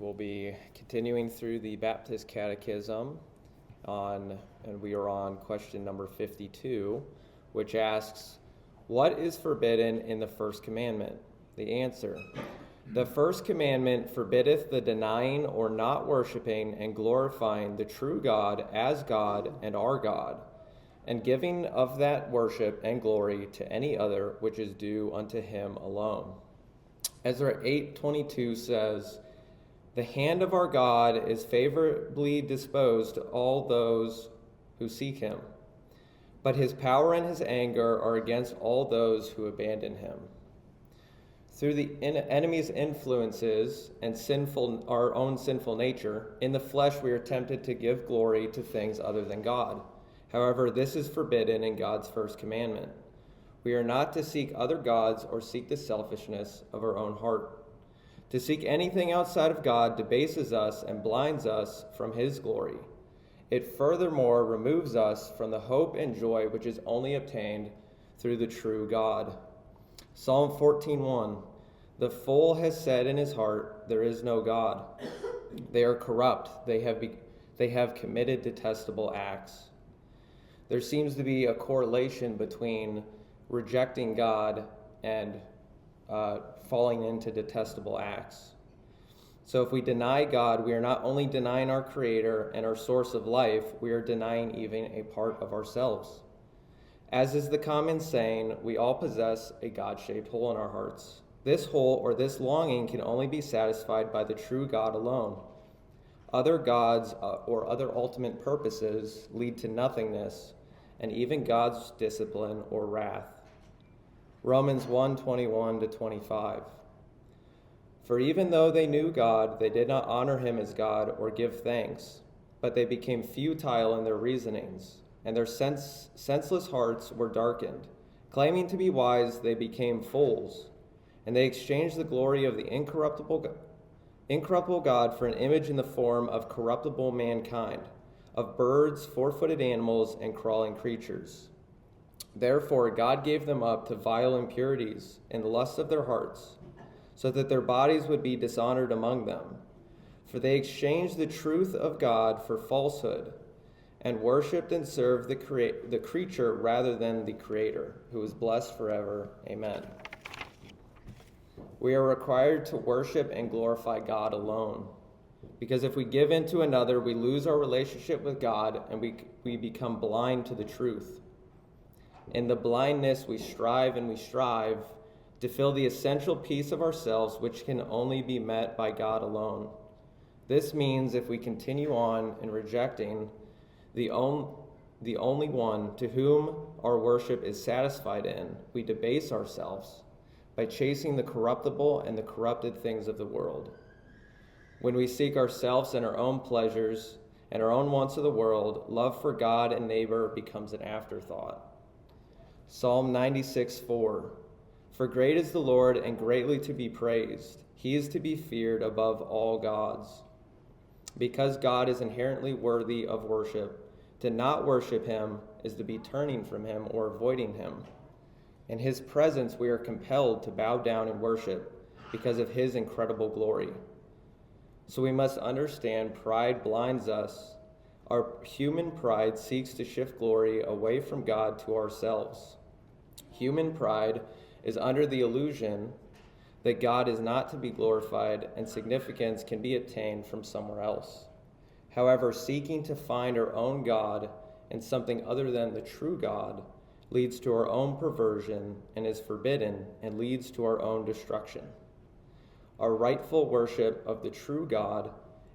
will be continuing through the Baptist Catechism and we are on question number 52, which asks, what is forbidden in the first commandment? The answer, the first commandment forbiddeth the denying or not worshiping and glorifying the true God as God and our God, and giving of that worship and glory to any other which is due unto him alone. Ezra 8:22 says, the hand of our God is favorably disposed to all those who seek him, but his power and his anger are against all those who abandon him. Through the enemy's influences and our own sinful nature, in the flesh we are tempted to give glory to things other than God. However, this is forbidden in God's first commandment. We are not to seek other gods or seek the selfishness of our own heart. To seek anything outside of God debases us and blinds us from his glory. It furthermore removes us from the hope and joy which is only obtained through the true God. Psalm 14:1, the fool has said in his heart, there is no God. They are corrupt. They have committed detestable acts. There seems to be a correlation between rejecting God and falling into detestable acts. So if we deny God, we are not only denying our Creator and our source of life, we are denying even a part of ourselves. As is the common saying, we all possess a God-shaped hole in our hearts. This hole or this longing can only be satisfied by the true God alone. Other gods or other ultimate purposes lead to nothingness and even God's discipline or wrath. Romans 1:21-25. For even though they knew God, they did not honor him as God or give thanks, but they became futile in their reasonings, and their senseless hearts were darkened. Claiming to be wise, they became fools, and they exchanged the glory of the incorruptible God for an image in the form of corruptible mankind, of birds, four-footed animals, and crawling creatures. Therefore, God gave them up to vile impurities and the lusts of their hearts, so that their bodies would be dishonored among them. For they exchanged the truth of God for falsehood, and worshipped and served the creature rather than the Creator, who is blessed forever. Amen. We are required to worship and glorify God alone, because if we give in to another, we lose our relationship with God, and we become blind to the truth. In the blindness, we strive to fill the essential piece of ourselves, which can only be met by God alone. This means if we continue on in rejecting the only one to whom our worship is satisfied in, we debase ourselves by chasing the corruptible and the corrupted things of the world. When we seek ourselves and our own pleasures and our own wants of the world, love for God and neighbor becomes an afterthought. Psalm 96:4, for great is the Lord and greatly to be praised. He is to be feared above all gods. Because God is inherently worthy of worship, to not worship him is to be turning from him or avoiding him. In his presence we are compelled to bow down and worship because of his incredible glory. So we must understand pride blinds us. Our human pride seeks to shift glory away from God to ourselves. Human pride is under the illusion that God is not to be glorified and significance can be obtained from somewhere else. However, seeking to find our own God in something other than the true God leads to our own perversion and is forbidden and leads to our own destruction. Our rightful worship of the true God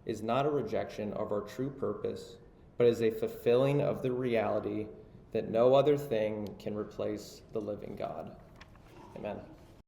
is not a rejection of our true purpose, but is a fulfilling of the reality that no other thing can replace the living God. Amen.